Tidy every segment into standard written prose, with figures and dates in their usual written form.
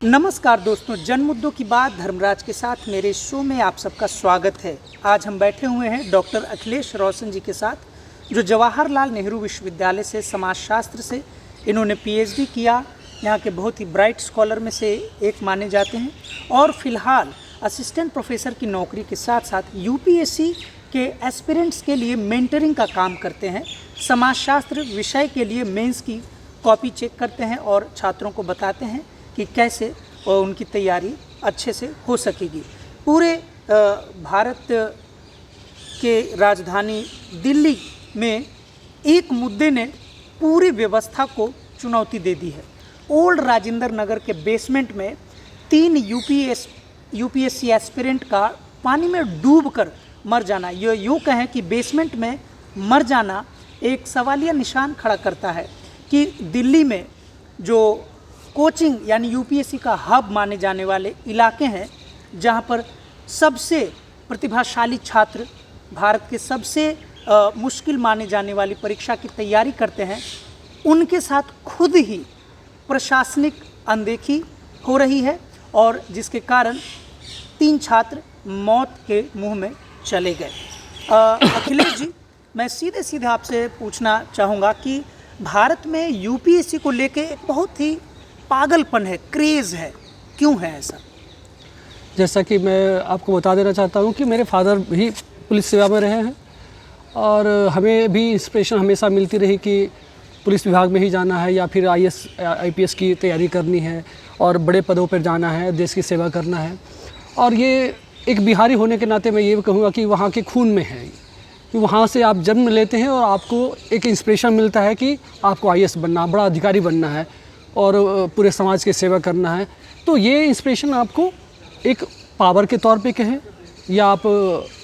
नमस्कार दोस्तों, जन मुद्दों की बात धर्मराज के साथ मेरे शो में आप सबका स्वागत है। आज हम बैठे हुए हैं डॉक्टर अखिलेश रोशन जी के साथ, जो जवाहरलाल नेहरू विश्वविद्यालय से समाजशास्त्र से इन्होंने पीएचडी किया। यहाँ के बहुत ही ब्राइट स्कॉलर में से एक माने जाते हैं और फिलहाल असिस्टेंट प्रोफेसर की नौकरी के साथ साथ यूपीएससी के एस्पिरेंट्स के लिए मेंटरिंग का काम करते हैं। समाजशास्त्र विषय के लिए मेंस की कॉपी चेक करते हैं और छात्रों को बताते हैं कि कैसे उनकी तैयारी अच्छे से हो सकेगी। पूरे भारत के राजधानी दिल्ली में एक मुद्दे ने पूरी व्यवस्था को चुनौती दे दी है। ओल्ड राजेंद्र नगर के बेसमेंट में 3 यूपीएससी एस्पिरेंट का पानी में डूबकर मर जाना, ये यूँ कहें कि बेसमेंट में मर जाना एक सवालिया निशान खड़ा करता है कि दिल्ली में जो कोचिंग यानी यूपीएससी का हब माने जाने वाले इलाके हैं, जहां पर सबसे प्रतिभाशाली छात्र भारत के सबसे मुश्किल माने जाने वाली परीक्षा की तैयारी करते हैं, उनके साथ खुद ही प्रशासनिक अनदेखी हो रही है और जिसके कारण 3 छात्र मौत के मुंह में चले गए। अखिलेश जी, मैं सीधे सीधे आपसे पूछना चाहूँगा कि भारत में यूपीएससी को लेके एक बहुत ही पागलपन है, क्रेज़ है, क्यों है ऐसा? जैसा कि मैं आपको बता देना चाहता हूँ कि मेरे फादर भी पुलिस सेवा में रहे हैं और हमें भी इंस्पिरेशन हमेशा मिलती रही कि पुलिस विभाग में ही जाना है या फिर आईएएस आईपीएस की तैयारी करनी है और बड़े पदों पर जाना है, देश की सेवा करना है। और ये एक बिहारी होने के नाते मैं ये कहूँगा कि वहाँ के खून में है कि वहाँ से आप जन्म लेते हैं और आपको एक इंस्पिरेशन मिलता है कि आपको आईएएस बनना, बड़ा अधिकारी बनना है और पूरे समाज की सेवा करना है। तो ये इंस्पिरेशन आपको एक पावर के तौर पे कहें या आप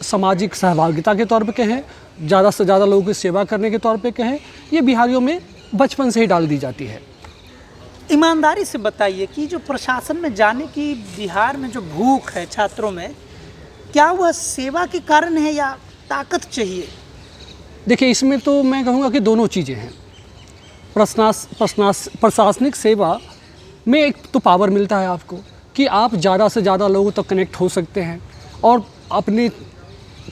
सामाजिक सहभागिता के तौर पे कहें, ज़्यादा से ज़्यादा लोगों की सेवा करने के तौर पे कहें, ये बिहारियों में बचपन से ही डाल दी जाती है। ईमानदारी से बताइए कि जो प्रशासन में जाने की बिहार में जो भूख है छात्रों में, क्या वह सेवा के कारण है या ताकत चाहिए? देखिए, इसमें तो मैं कहूँगा कि दोनों चीज़ें हैं। प्रशासनिक सेवा में एक तो पावर मिलता है आपको कि आप ज़्यादा से ज़्यादा लोगों तक कनेक्ट हो सकते हैं और अपनी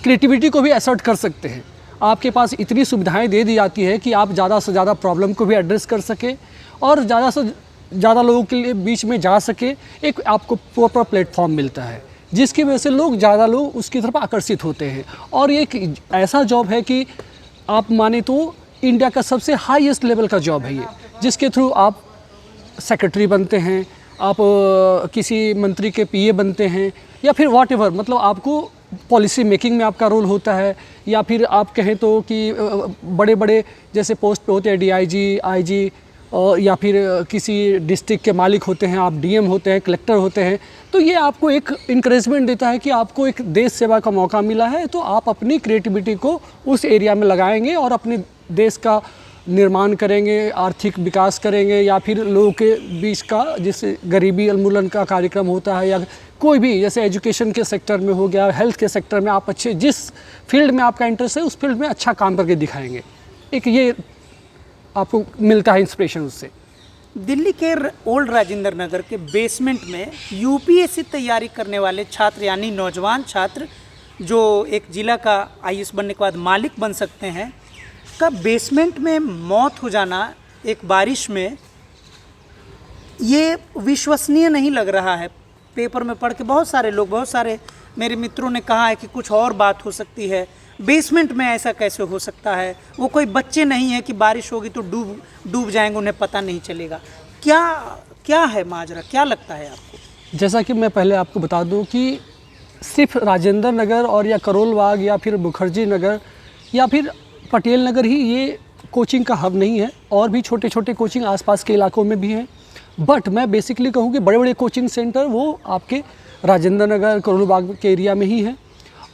क्रिएटिविटी को भी असर्ट कर सकते हैं। आपके पास इतनी सुविधाएं दे दी जाती है कि आप ज़्यादा से ज़्यादा प्रॉब्लम को भी एड्रेस कर सके और ज़्यादा से ज़्यादा लोगों के लिए बीच में जा सके। एक आपको प्रॉपर प्लेटफॉर्म मिलता है जिसकी वजह से ज़्यादा लोग उसकी तरफ आकर्षित होते हैं। और ये एक ऐसा जॉब है कि आप माने तो इंडिया का सबसे हाईएस्ट लेवल का जॉब है ये, जिसके थ्रू आप सेक्रेटरी बनते हैं, आप किसी मंत्री के पीए बनते हैं या फिर वॉटएवर, मतलब आपको पॉलिसी मेकिंग में आपका रोल होता है। या फिर आप कहें तो कि बड़े बड़े जैसे पोस्ट पे होते हैं डीआईजी, आईजी, या फिर किसी डिस्ट्रिक्ट के मालिक होते हैं, आप डीएम होते हैं, कलेक्टर होते हैं। तो ये आपको एक इंकरेजमेंट देता है कि आपको एक देश सेवा का मौका मिला है, तो आप अपनी क्रिएटिविटी को उस एरिया में लगाएंगे और अपने देश का निर्माण करेंगे, आर्थिक विकास करेंगे या फिर लोगों के बीच का जैसे गरीबी उन्मूलन का कार्यक्रम होता है या कोई भी जैसे एजुकेशन के सेक्टर में हो गया, हेल्थ के सेक्टर में, आप अच्छे जिस फील्ड में आपका इंटरेस्ट है उस फील्ड में अच्छा काम करके दिखाएंगे। एक ये आपको मिलता है इंस्पिरेशन उससे। दिल्ली के ओल्ड राजेंद्र नगर के बेसमेंट में यूपीएससी तैयारी करने वाले छात्र यानी नौजवान छात्र जो एक जिला का आईएएस बनने के बाद मालिक बन सकते हैं, का बेसमेंट में मौत हो जाना एक बारिश में, ये विश्वसनीय नहीं लग रहा है। पेपर में पढ़ के बहुत सारे मेरे मित्रों ने कहा है कि कुछ और बात हो सकती है, बेसमेंट में ऐसा कैसे हो सकता है, वो कोई बच्चे नहीं है कि बारिश होगी तो डूब जाएंगे, उन्हें पता नहीं चलेगा। क्या है माजरा, क्या लगता है आपको? जैसा कि मैं पहले आपको बता दूं कि सिर्फ राजेंद्र नगर और या करोल बाग या फिर मुखर्जी नगर या फिर पटेल नगर ही ये कोचिंग का हब नहीं है, और भी छोटे छोटे कोचिंग आसपास के इलाकों में भी हैं। बट मैं बेसिकली कहूँ कि बड़े बड़े कोचिंग सेंटर वो आपके राजेंद्र नगर, करोल बाग के एरिया में ही हैं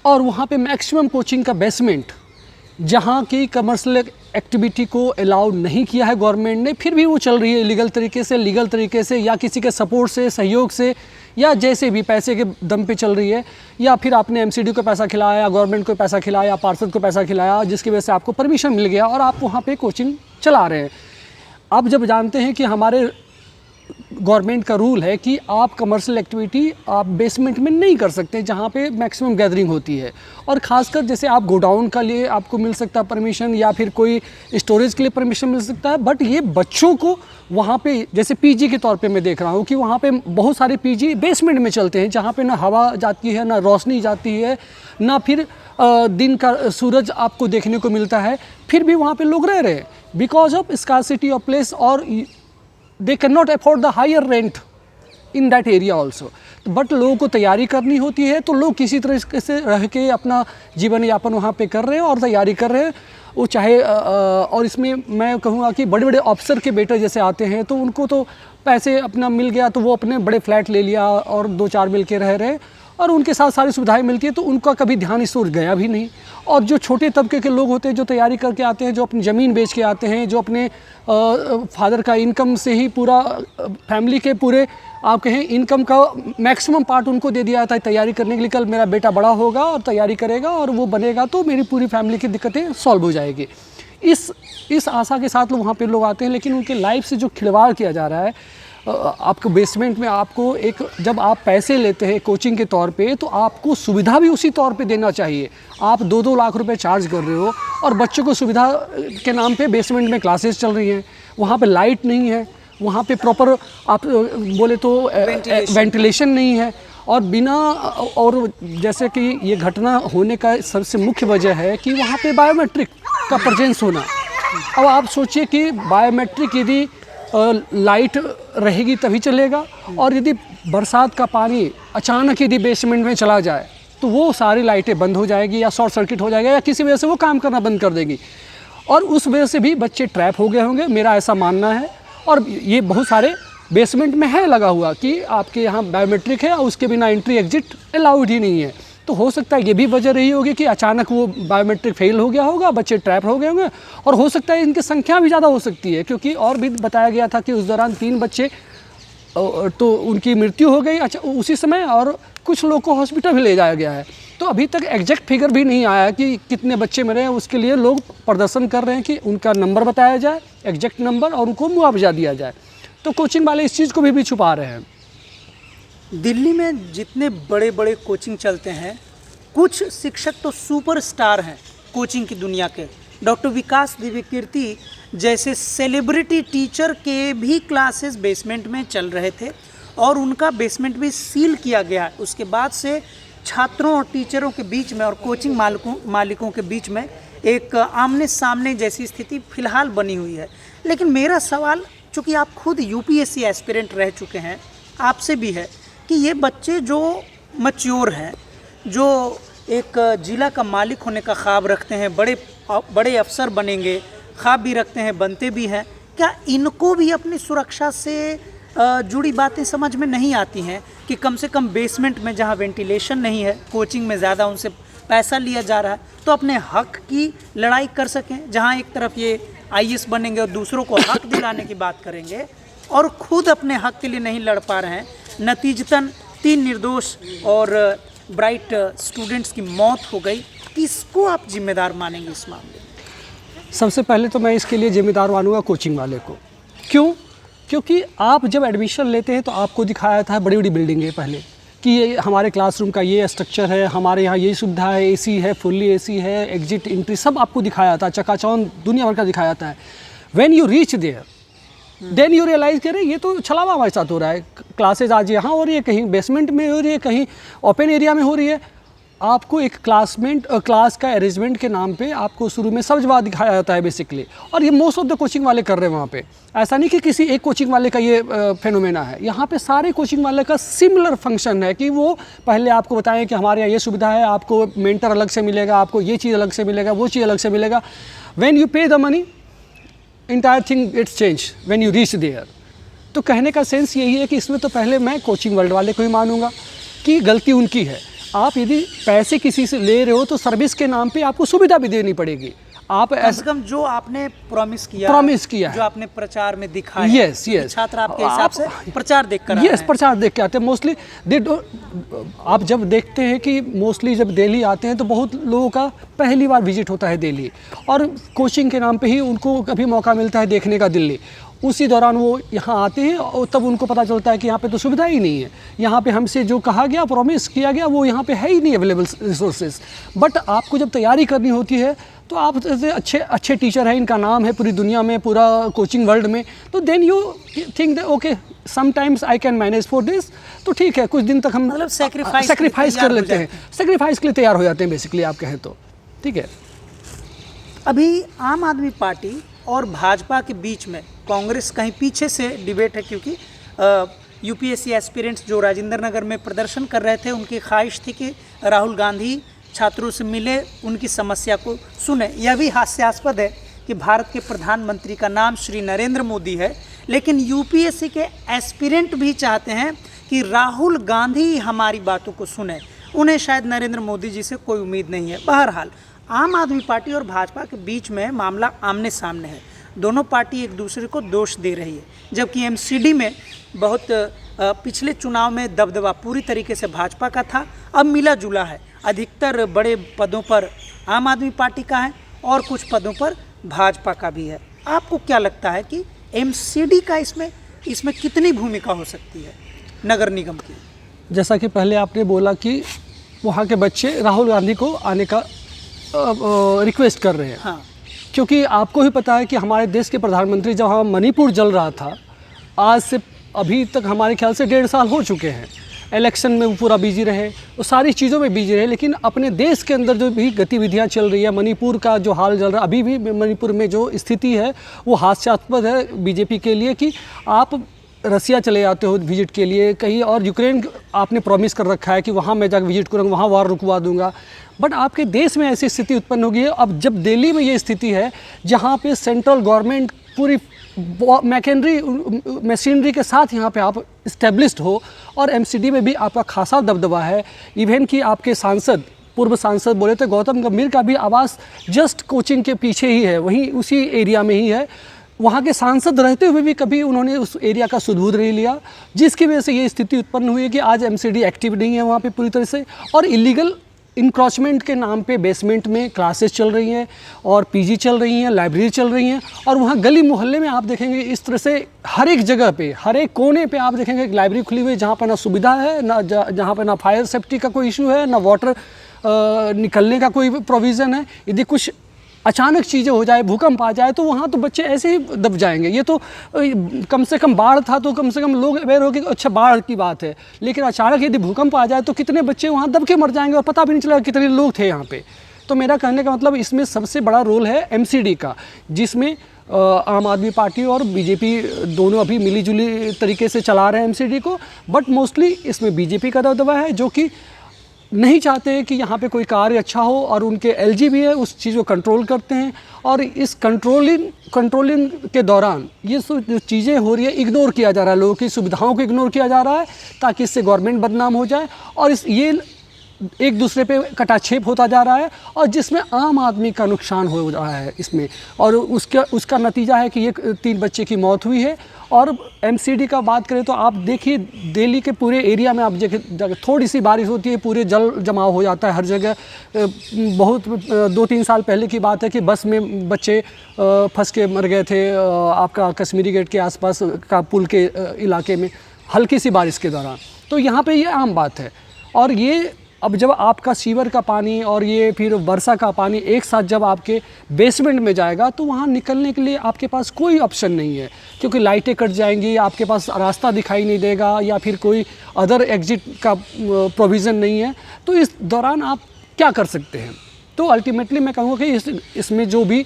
और वहाँ पे मैक्सिमम कोचिंग का बेसमेंट, जहाँ की कमर्शियल एक्टिविटी को अलाउ नहीं किया है गवर्नमेंट ने, फिर भी वो चल रही है लीगल तरीके से या किसी के सपोर्ट से, सहयोग से, या जैसे भी पैसे के दम पे चल रही है, या फिर आपने एमसीडी को पैसा खिलाया या गवर्नमेंट को पैसा खिलाया या पार्षद को पैसा खिलाया, जिसकी वजह से आपको परमिशन मिल गया और आप वहाँ पे कोचिंग चला रहे हैं। आप जब जानते हैं कि हमारे गवर्नमेंट का रूल है कि आप कमर्शियल एक्टिविटी आप बेसमेंट में नहीं कर सकते जहाँ पे मैक्सिमम गैदरिंग होती है। और ख़ासकर जैसे आप गोडाउन का लिए आपको मिल सकता है परमिशन, या फिर कोई स्टोरेज के लिए परमिशन मिल सकता है, बट ये बच्चों को वहाँ पे जैसे पीजी के तौर पे मैं देख रहा हूँ कि वहाँ पे बहुत सारे पीजी बेसमेंट में चलते हैं, जहाँ पे ना हवा जाती है, ना रोशनी जाती है, ना फिर दिन का सूरज आपको देखने को मिलता है, फिर भी वहाँ पे लोग रह रहे हैं because of scarcity of place, और they can not afford the higher rent in that area also. But लोगों को तैयारी करनी होती है, तो लोग किसी तरह से रह के अपना जीवन यापन वहाँ पे कर रहे हैं और तैयारी कर रहे हैं। वो चाहे और इसमें मैं कहूँगा कि बड़े बड़े ऑफिसर के बेटे जैसे आते हैं तो उनको तो पैसे अपना मिल गया, तो वो अपने बड़े फ्लैट ले लिया और 2-4 मिल के रह रहे, और उनके साथ सारी सुविधाएं मिलती है, तो उनका कभी ध्यान इस ओर गया भी नहीं। और जो छोटे तबके के लोग होते हैं, जो तैयारी करके आते हैं, जो अपनी ज़मीन बेच के आते हैं, जो अपने फादर का इनकम से ही पूरा फैमिली के पूरे आप कहें इनकम का मैक्सिमम पार्ट उनको दे दिया जाता है तैयारी करने के लिए, कल मेरा बेटा बड़ा होगा और तैयारी करेगा और वो बनेगा तो मेरी पूरी फैमिली की दिक्कतें सॉल्व हो जाएगी। इस आशा के साथ लोग वहाँ पे लोग आते हैं, लेकिन उनके लाइफ से जो खिलवाड़ किया जा रहा है, आपको बेसमेंट में आपको एक जब आप पैसे लेते हैं कोचिंग के तौर पे, तो आपको सुविधा भी उसी तौर पे देना चाहिए। आप 2-2 लाख रुपए चार्ज कर रहे हो और बच्चों को सुविधा के नाम पे बेसमेंट में क्लासेस चल रही हैं, वहाँ पे लाइट नहीं है, वहाँ पे प्रॉपर आप बोले तो वेंटिलेशन नहीं है, और बिना, और जैसे कि ये घटना होने का सबसे मुख्य वजह है कि वहाँ पे बायोमेट्रिक का प्रेजेंस होना। अब आप सोचिए कि बायोमेट्रिक यदि लाइट रहेगी तभी चलेगा, और यदि बरसात का पानी अचानक यदि बेसमेंट में चला जाए तो वो सारी लाइटें बंद हो जाएगी, या शॉर्ट सर्किट हो जाएगा, या किसी वजह से वो काम करना बंद कर देगी, और उस वजह से भी बच्चे ट्रैप हो गए होंगे, मेरा ऐसा मानना है। और ये बहुत सारे बेसमेंट में है लगा हुआ कि आपके यहाँ बायोमेट्रिक है और उसके बिना एंट्री एग्जिट अलाउड ही नहीं है, तो हो सकता है ये भी वजह रही होगी कि अचानक वो बायोमेट्रिक फेल हो गया होगा, बच्चे ट्रैप हो गए होंगे, और हो सकता है इनकी संख्या भी ज़्यादा हो सकती है, क्योंकि और भी बताया गया था कि उस दौरान 3 बच्चे तो उनकी मृत्यु हो गई अच्छा उसी समय, और कुछ लोग को हॉस्पिटल भी ले जाया गया है। तो अभी तक एग्जैक्ट फिगर भी नहीं आया कि कितने बच्चे मरे हैं, उसके लिए लोग प्रदर्शन कर रहे हैं कि उनका नंबर बताया जाए, एग्जैक्ट नंबर, और उनको मुआवजा दिया जाए। तो कोचिंग वाले इस चीज़ को भी छुपा रहे हैं। दिल्ली में जितने बड़े बड़े कोचिंग चलते हैं, कुछ शिक्षक तो सुपरस्टार हैं कोचिंग की दुनिया के। डॉक्टर विकास दिव्यकीर्ति जैसे सेलिब्रिटी टीचर के भी क्लासेस बेसमेंट में चल रहे थे, और उनका बेसमेंट भी सील किया गया। उसके बाद से छात्रों और टीचरों के बीच में और कोचिंग मालिकों के बीच में एक आमने सामने जैसी स्थिति फ़िलहाल बनी हुई है। लेकिन मेरा सवाल, चूँकि आप खुद यूपीएससी एस्पिरेंट रह चुके हैं, आपसे भी है कि ये बच्चे जो मैच्योर हैं, जो एक जिला का मालिक होने का ख्वाब रखते हैं, बड़े अफसर बनेंगे, ख्वाब भी रखते हैं, बनते भी हैं, क्या इनको भी अपनी सुरक्षा से जुड़ी बातें समझ में नहीं आती हैं कि कम से कम बेसमेंट में जहां वेंटिलेशन नहीं है, कोचिंग में ज़्यादा उनसे पैसा लिया जा रहा है, तो अपने हक की लड़ाई कर सकें? जहां एक तरफ ये आईएएस बनेंगे और दूसरों को हक दिलाने की बात करेंगे, और खुद अपने हक के लिए नहीं लड़ पा रहे हैं, नतीजतन 3 निर्दोष और ब्राइट स्टूडेंट्स की मौत हो गई। किसको आप जिम्मेदार मानेंगे इस मामले में? सबसे पहले तो मैं इसके लिए जिम्मेदार मानूंगा कोचिंग वाले को। क्यों? क्योंकि आप जब एडमिशन लेते हैं तो आपको दिखाया था बड़ी बड़ी बिल्डिंगें पहले कि ये हमारे क्लासरूम का ये स्ट्रक्चर है, हमारे यहाँ ये सुविधा है, एसी है, फुल्ली एसी है, एग्जिट एंट्री सब आपको दिखाया था, चकाचौंध दुनिया भर का दिखाया था। When you reach there then you realise करें ये तो छलावा हमारे साथ हो रहा है। क्लासेज आज यहाँ हो रही है, कहीं बेसमेंट में हो रही है, कहीं ओपन एरिया में हो रही है। आपको एक क्लास का अरेंजमेंट के नाम पे आपको शुरू में सब जवाब दिखाया जाता है बेसिकली, और ये मोस्ट ऑफ द कोचिंग वाले कर रहे हैं वहाँ पे। ऐसा नहीं कि किसी एक कोचिंग वाले का ये फेनोमेना है, यहाँ पे सारे कोचिंग वाले का सिमिलर फंक्शन है कि वो पहले आपको बताएं कि हमारे यहाँ ये सुविधा है, आपको मेंटर अलग से मिलेगा, आपको ये चीज़ अलग से मिलेगा, वो चीज़ अलग से मिलेगा। When you pay the money entire thing gets change when you reach there. तो कहने का सेंस यही है कि इसमें तो पहले मैं कोचिंग वर्ल्ड वाले को ही मानूंगा कि गलती उनकी है। आप यदि पैसे किसी से ले रहे हो तो सर्विस के नाम पे आपको सुविधा भी देनी पड़ेगी। आप कम से कम जो आपने प्रॉमिस किया है, जो आपने प्रचार में दिखाया, यस छात्र आपके हिसाब से प्रचार देख कर यस प्रचार देख के आते हैं मोस्टली। आप जब देखते हैं कि मोस्टली जब दिल्ली आते हैं तो बहुत लोगों का पहली बार विजिट होता है दिल्ली, और कोचिंग के नाम पे ही उनको कभी मौका मिलता है देखने का दिल्ली। उसी दौरान वो यहाँ आते हैं और तब उनको पता चलता है कि यहाँ पे तो सुविधा ही नहीं है, यहाँ पे हमसे जो कहा गया, प्रॉमिस किया गया, वो यहाँ पे है ही नहीं अवेलेबल रिसोर्सेज। बट आपको जब तैयारी करनी होती है तो आप जैसे अच्छे अच्छे टीचर हैं, इनका नाम है पूरी दुनिया में, पूरा कोचिंग वर्ल्ड में, तो then you think that okay sometimes I can manage for this, तो ठीक है कुछ दिन तक हम मतलब सेक्रीफाइस कर लेते हैं, सेक्रीफाइस के लिए तैयार हो जाते हैं बेसिकली आप कहें तो, ठीक है। अभी आम आदमी पार्टी और भाजपा के बीच में कांग्रेस कहीं पीछे से डिबेट है, क्योंकि यूपीएससी एस्पिरेंट्स जो राजेंद्र नगर में प्रदर्शन कर रहे थे, उनकी ख्वाहिश थी कि राहुल गांधी छात्रों से मिले, उनकी समस्या को सुने। यह भी हास्यास्पद है कि भारत के प्रधानमंत्री का नाम श्री नरेंद्र मोदी है, लेकिन यूपीएससी के एस्पिरेंट भी चाहते हैं कि राहुल गांधी हमारी बातों को सुने। उन्हें शायद नरेंद्र मोदी जी से कोई उम्मीद नहीं है। बहरहाल आम आदमी पार्टी और भाजपा के बीच में मामला आमने सामने है। दोनों पार्टी एक दूसरे को दोष दे रही है, जबकि एमसीडी में बहुत पिछले चुनाव में दबदबा पूरी तरीके से भाजपा का था, अब मिला जुला है। अधिकतर बड़े पदों पर आम आदमी पार्टी का है और कुछ पदों पर भाजपा का भी है। आपको क्या लगता है कि एमसीडी का इसमें कितनी भूमिका हो सकती है नगर निगम की? जैसा कि पहले आपने बोला कि वहाँ के बच्चे राहुल गांधी को आने का रिक्वेस्ट कर रहे हैं, हाँ। क्योंकि आपको ही पता है कि हमारे देश के प्रधानमंत्री जब हम मणिपुर जल रहा था, आज से अभी तक हमारे ख्याल से 1.5 साल हो चुके हैं, इलेक्शन में वो पूरा बिजी रहे, वो सारी चीज़ों में बिजी रहे, लेकिन अपने देश के अंदर जो भी गतिविधियां चल रही है, मणिपुर का जो हाल चल रहा है, अभी भी मणिपुर में जो स्थिति है वो हास्यास्पद है बीजेपी के लिए कि आप रसिया चले जाते हो विजिट के लिए कहीं, और यूक्रेन आपने प्रॉमिस कर रखा है कि वहाँ मैं जाकर विजिट करूँगा, वहाँ वार रुकवा दूंगा, बट आपके देश में ऐसी स्थिति उत्पन्न हो गई है। अब जब दिल्ली में ये स्थिति है जहाँ पे सेंट्रल गवर्नमेंट पूरी मशीनरी के साथ यहाँ पे आप इस्टेब्लिश्ड हो, और एमसीडी में भी आपका खासा दबदबा है। इवन कि आपके सांसद, पूर्व सांसद बोले थे गौतम गंभीर का भी आवास जस्ट कोचिंग के पीछे ही है, वहीं उसी एरिया में ही है। वहाँ के सांसद रहते हुए भी कभी उन्होंने उस एरिया का सुध नहीं लिया, जिसकी वजह से ये स्थिति उत्पन्न हुई है कि आज एमसीडी एक्टिव नहीं है वहाँ पे पूरी तरह से, और इलीगल इंक्रोचमेंट के नाम पे बेसमेंट में क्लासेस चल रही हैं और पीजी चल रही हैं, लाइब्रेरी चल रही हैं, और वहाँ गली मोहल्ले में आप देखेंगे इस तरह से हर एक जगह पे, हर एक कोने पे आप देखेंगे एक लाइब्रेरी खुली हुई है जहाँ पर ना सुविधा है, ना जहाँ पर ना फायर सेफ्टी का कोई इशू है, ना वाटर निकलने का कोई प्रोविज़न है। यदि कुछ अचानक चीज़ें हो जाए, भूकंप आ जाए, तो वहाँ तो बच्चे ऐसे ही दब जाएंगे। ये तो कम से कम बाढ़ था तो कम से कम लोग अवेयर हो कि अच्छा बाढ़ की बात है, लेकिन अचानक यदि भूकंप आ जाए तो कितने बच्चे वहाँ दब के मर जाएंगे और पता भी नहीं चलेगा कितने लोग थे यहाँ पे। तो मेरा कहने का मतलब इसमें सबसे बड़ा रोल है एमसीडी का, जिसमें आम आदमी पार्टी और बीजेपी दोनों अभी मिलीजुली तरीके से चला रहे हैं एमसीडी को, बट मोस्टली इसमें बीजेपी का दबदबा है, जो कि नहीं चाहते कि यहाँ पे कोई कार्य अच्छा हो, और उनके एलजी भी है उस चीज़ को कंट्रोल करते हैं, और इस कंट्रोलिंग के दौरान ये जो चीज़ें हो रही है इग्नोर किया जा रहा है, लोगों की सुविधाओं को इग्नोर किया जा रहा है ताकि इससे गवर्नमेंट बदनाम हो जाए, और ये एक दूसरे पे कटाक्षेप होता जा रहा है, और जिसमें आम आदमी का नुकसान हो रहा है इसमें, और उसका नतीजा है कि ये 3 बच्चे की मौत हुई है। और एमसीडी का बात करें तो आप देखिए दिल्ली के पूरे एरिया में आप देखिए थोड़ी सी बारिश होती है पूरे जल जमाव हो जाता है हर जगह। बहुत 2-3 साल पहले की बात है कि बस में बच्चे फंस के मर गए थे आपका कश्मीरी गेट के आसपास का पुल के इलाके में हल्की सी बारिश के दौरान। तो यहाँ पे ये आम बात है, और ये अब जब आपका सीवर का पानी और ये फिर वर्षा का पानी एक साथ जब आपके बेसमेंट में जाएगा तो वहाँ निकलने के लिए आपके पास कोई ऑप्शन नहीं है, क्योंकि लाइटें कट जाएंगी, आपके पास रास्ता दिखाई नहीं देगा, या फिर कोई अदर एग्जिट का प्रोविज़न नहीं है। तो इस दौरान आप क्या कर सकते हैं? तो अल्टीमेटली मैं कहूँगा कि इसमें जो भी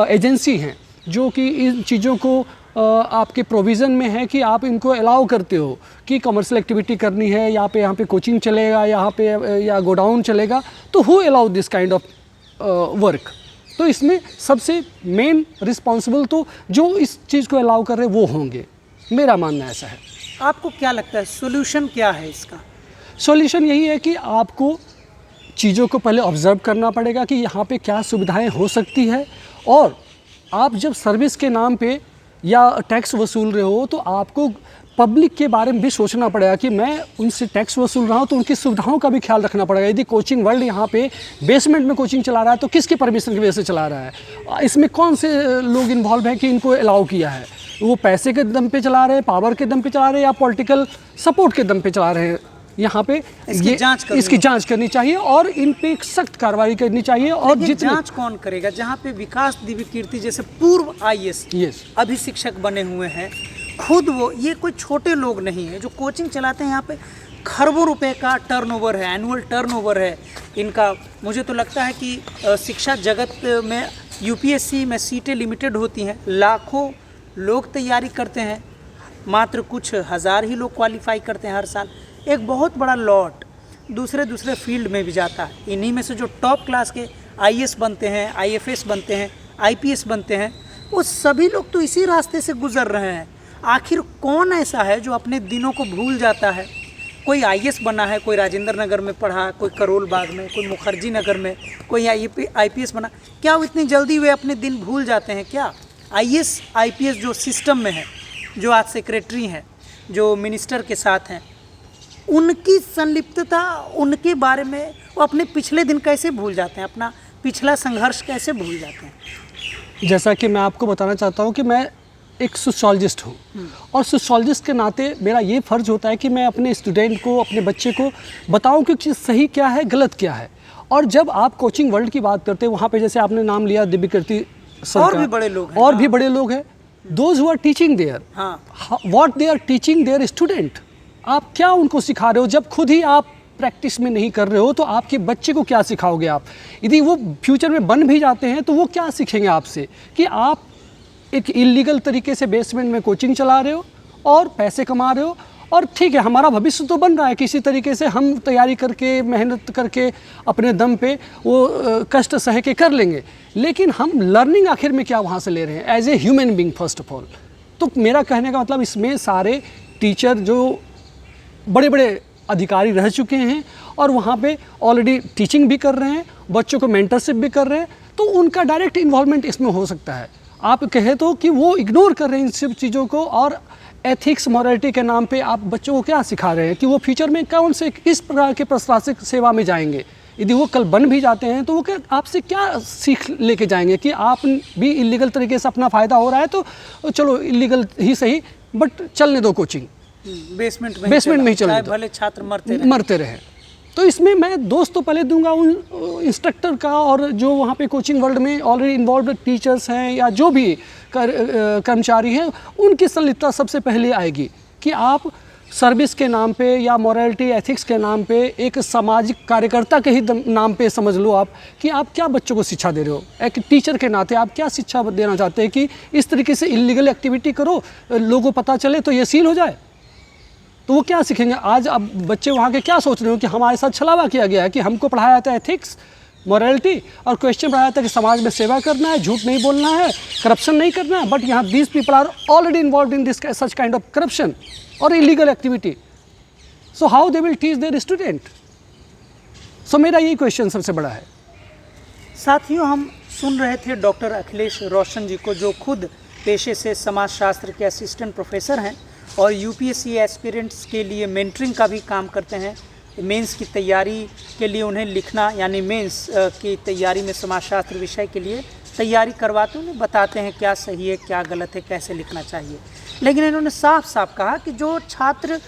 एजेंसी हैं जो कि इन चीज़ों को आपके प्रोविज़न में है कि आप इनको अलाउ करते हो कि कमर्शियल एक्टिविटी करनी है, यहाँ पे कोचिंग चलेगा, यहाँ पे या गोडाउन चलेगा, तो who allow this kind of work. तो इसमें सबसे मेन रिस्पॉन्सिबल तो जो इस चीज़ को अलाउ कर रहे हैं वो होंगे, मेरा मानना ऐसा है। आपको क्या लगता है सॉल्यूशन क्या है इसका? सॉल्यूशन यही है कि आपको चीज़ों को पहले ऑब्जर्व करना पड़ेगा कि यहाँ पे क्या सुविधाएं हो सकती है, और आप जब सर्विस के नाम पे या टैक्स वसूल रहे हो तो आपको पब्लिक के बारे में भी सोचना पड़ेगा कि मैं उनसे टैक्स वसूल रहा हूँ तो उनकी सुविधाओं का भी ख्याल रखना पड़ेगा। यदि कोचिंग वर्ल्ड यहाँ पे बेसमेंट में कोचिंग चला रहा है तो किसके परमिशन की वजह से चला रहा है, इसमें कौन से लोग इन्वॉल्व हैं कि इनको अलाउ किया है, वो पैसे के दम पे चला रहे हैं, पावर के दम पे चला रहे हैं या पॉलिटिकल सपोर्ट के दम पे चला रहे हैं। यहाँ पे इसकी जांच करनी चाहिए और इन पे एक सख्त कार्रवाई करनी चाहिए। और जितनी जांच कौन करेगा? जहाँ पे विकास दिव्य कीर्ति जैसे पूर्व आईएएस अभी शिक्षक बने हुए हैं, खुद वो, ये कोई छोटे लोग नहीं है जो कोचिंग चलाते हैं। यहाँ पे खरबों रुपए का टर्नओवर है, एनुअल टर्नओवर है इनका। मुझे तो लगता है कि शिक्षा जगत में यूपीएससी में सीटें लिमिटेड होती हैं, लाखों लोग तैयारी करते हैं, मात्र कुछ हज़ार ही लोग क्वालिफाई करते हैं हर साल। एक बहुत बड़ा लॉट दूसरे फील्ड में भी जाता है। इन्हीं में से जो टॉप क्लास के आईएएस बनते हैं, आईएफएस बनते हैं, आईपीएस बनते हैं, वो सभी लोग तो इसी रास्ते से गुजर रहे हैं। आखिर कौन ऐसा है जो अपने दिनों को भूल जाता है? कोई आईएएस बना है, कोई राजेंद्र नगर में पढ़ा, कोई करोल बाग में, कोई मुखर्जी नगर में, कोई आईपीएस बना, क्या वो इतनी जल्दी वे अपने दिन भूल जाते हैं क्या? आईएएस आईपीएस जो सिस्टम में है, जो आज सेक्रेटरी हैं, जो मिनिस्टर के साथ हैं, उनकी संलिप्तता, उनके बारे में वो अपने पिछले दिन कैसे भूल जाते हैं, अपना पिछला संघर्ष कैसे भूल जाते हैं? जैसा कि मैं आपको बताना चाहता हूँ कि मैं एक सोशियोलॉजिस्ट हूँ और सोशियोलॉजिस्ट के नाते मेरा ये फ़र्ज़ होता है कि मैं अपने स्टूडेंट को, अपने बच्चे को बताऊँ कि चीज़ सही क्या है, गलत क्या है। और जब आप कोचिंग वर्ल्ड की बात करते हैं, वहाँ पे जैसे आपने नाम लिया दिव्य कीर्ति सर और का, भी बड़े लोग हैं, और भी बड़े लोग हैं, those who are teaching there, what they are teaching their student, आप क्या उनको सिखा रहे हो? जब खुद ही आप प्रैक्टिस में नहीं कर रहे हो तो आपके बच्चे को क्या सिखाओगे आप? यदि वो फ्यूचर में बन भी जाते हैं तो वो क्या सीखेंगे आपसे? कि आप एक इलीगल तरीके से बेसमेंट में कोचिंग चला रहे हो और पैसे कमा रहे हो। और ठीक है, हमारा भविष्य तो बन रहा है, किसी तरीके से हम तैयारी करके, मेहनत करके, अपने दम पे वो कष्ट सह के कर लेंगे, लेकिन हम लर्निंग आखिर में क्या वहाँ से ले रहे हैं as a human being first of all. तो मेरा कहने का मतलब, इसमें सारे टीचर जो बड़े बड़े अधिकारी रह चुके हैं और वहाँ पे ऑलरेडी टीचिंग भी कर रहे हैं, बच्चों को मेंटरशिप भी कर रहे हैं, तो उनका डायरेक्ट इन्वॉल्वमेंट इसमें हो सकता है। आप कहे तो कि वो इग्नोर कर रहे हैं इन सब चीज़ों को, और एथिक्स, मॉरलिटी के नाम पे आप बच्चों को क्या सिखा रहे हैं कि वो फ्यूचर में कौन से, किस प्रकार के प्रशासनिक सेवा में जाएंगे। यदि वो कल बन भी जाते हैं तो वो आपसे क्या सीख लेके जाएंगे? कि आप भी इलीगल तरीके से अपना फ़ायदा हो रहा है तो चलो इलीगल ही सही, बट चलने दो कोचिंग, बेसमेंट में ही चलने दो, भले छात्र मरते रहे। तो इसमें मैं दोस्त तो पहले दूंगा उन इंस्ट्रक्टर का, और जो वहाँ पे कोचिंग वर्ल्ड में ऑलरेडी इन्वॉल्व टीचर्स हैं या जो भी कर्मचारी हैं, उनकी संलिप्तता सबसे पहले आएगी। कि आप सर्विस के नाम पे या मॉरलिटी, एथिक्स के नाम पे, एक सामाजिक कार्यकर्ता के ही नाम पे समझ लो आप कि आप क्या बच्चों को शिक्षा दे रहे हो। एक टीचर के नाते आप क्या शिक्षा देना चाहते हैं कि इस तरीके से इलीगल एक्टिविटी करो, लोगों को पता चले तो ये सील हो जाए, तो वो क्या सीखेंगे? आज अब बच्चे वहाँ के क्या सोच रहे हो कि हमारे साथ छलावा किया गया है, कि हमको पढ़ाया जाता है एथिक्स, मॉरलिटी, और क्वेश्चन पढ़ाया जाता है कि समाज में सेवा करना है, झूठ नहीं बोलना है, करप्शन नहीं करना है, बट यहाँ these people are already involve in this such kind of corruption और illegal activity, so how they will teach their student? So मेरा यही क्वेश्चन सबसे बड़ा है। साथियों, हम सुन रहे थे डॉक्टर अखिलेश रोशन जी को, जो खुद पेशे से समाजशास्त्र के असिस्टेंट प्रोफेसर हैं और यूपीएससी एस्पिरेंट्स के लिए मेंटरिंग का भी काम करते हैं। मेंस की तैयारी के लिए उन्हें लिखना, यानी मेंस की तैयारी में समाजशास्त्र विषय के लिए तैयारी करवाते, उन्हें बताते हैं क्या सही है, क्या गलत है, कैसे लिखना चाहिए। लेकिन इन्होंने साफ साफ कहा कि जो छात्र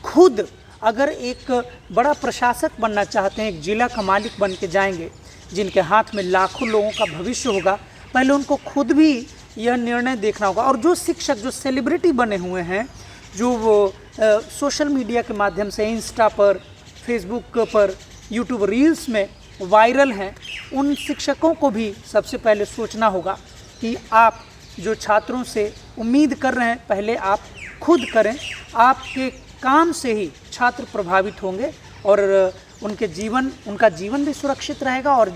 खुद अगर एक बड़ा प्रशासक बनना चाहते हैं, एक जिला का मालिक बन के जाएंगे, जिनके हाथ में लाखों लोगों का भविष्य होगा, पहले उनको खुद भी यह निर्णय देखना होगा। और जो शिक्षक, जो सेलिब्रिटी बने हुए हैं, जो वो सोशल मीडिया के माध्यम से इंस्टा पर, फेसबुक पर, यूट्यूब रील्स में वायरल हैं, उन शिक्षकों को भी सबसे पहले सोचना होगा कि आप जो छात्रों से उम्मीद कर रहे हैं, पहले आप खुद करें। आपके काम से ही छात्र प्रभावित होंगे और उनका जीवन भी सुरक्षित रहेगा और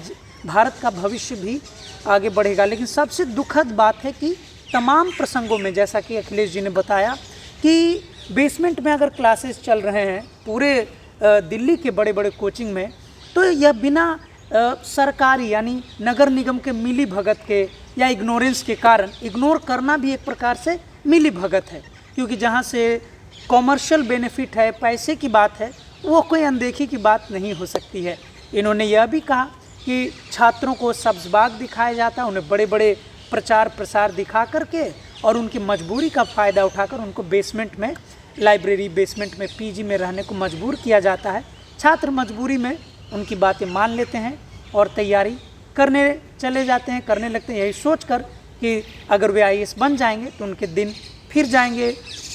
भारत का भविष्य भी आगे बढ़ेगा। लेकिन सबसे दुखद बात है कि तमाम प्रसंगों में, जैसा कि अखिलेश जी ने बताया, कि बेसमेंट में अगर क्लासेस चल रहे हैं पूरे दिल्ली के बड़े बड़े कोचिंग में, तो यह बिना सरकारी यानी नगर निगम के मिली भगत के या इग्नोरेंस के कारण, इग्नोर करना भी एक प्रकार से मिली भगत है, क्योंकि जहाँ से कॉमर्शियल बेनिफिट है, पैसे की बात है, वो कोई अनदेखी की बात नहीं हो सकती है। इन्होंने यह भी कहा कि छात्रों को सब्ज़ बाग दिखाया जाता है, उन्हें बड़े बड़े प्रचार प्रसार दिखा करके और उनकी मजबूरी का फ़ायदा उठाकर उनको बेसमेंट में, लाइब्रेरी बेसमेंट में, पीजी में रहने को मजबूर किया जाता है। छात्र मजबूरी में उनकी बातें मान लेते हैं और तैयारी करने चले जाते हैं, करने लगते हैं, यही सोचकर कि अगर वे IAS बन जाएंगे तो उनके दिन फिर जाएंगे,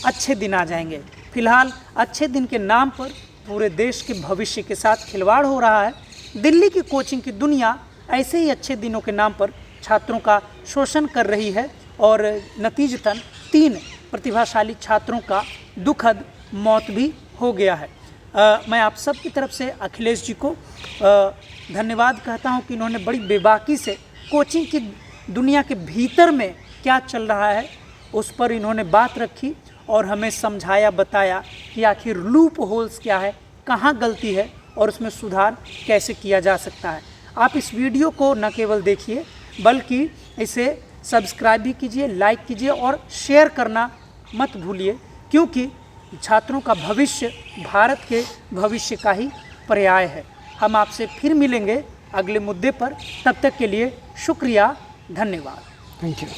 अच्छे दिन आ जाएंगे। फिलहाल अच्छे दिन के नाम पर पूरे देश के भविष्य के साथ खिलवाड़ हो रहा है। दिल्ली की कोचिंग की दुनिया ऐसे ही अच्छे दिनों के नाम पर छात्रों का शोषण कर रही है और नतीजतन 3 प्रतिभाशाली छात्रों का दुखद मौत भी हो गया है। मैं आप सब की तरफ से अखिलेश जी को धन्यवाद कहता हूं कि इन्होंने बड़ी बेबाकी से कोचिंग की दुनिया के भीतर में क्या चल रहा है उस पर इन्होंने बात रखी और हमें समझाया, बताया कि आखिर लूप होल्स क्या है, कहाँ गलती है और उसमें सुधार कैसे किया जा सकता है। आप इस वीडियो को न केवल देखिए बल्कि इसे सब्सक्राइब भी कीजिए, लाइक कीजिए और शेयर करना मत भूलिए, क्योंकि छात्रों का भविष्य भारत के भविष्य का ही पर्याय है। हम आपसे फिर मिलेंगे अगले मुद्दे पर, तब तक के लिए शुक्रिया, धन्यवाद। Thank you.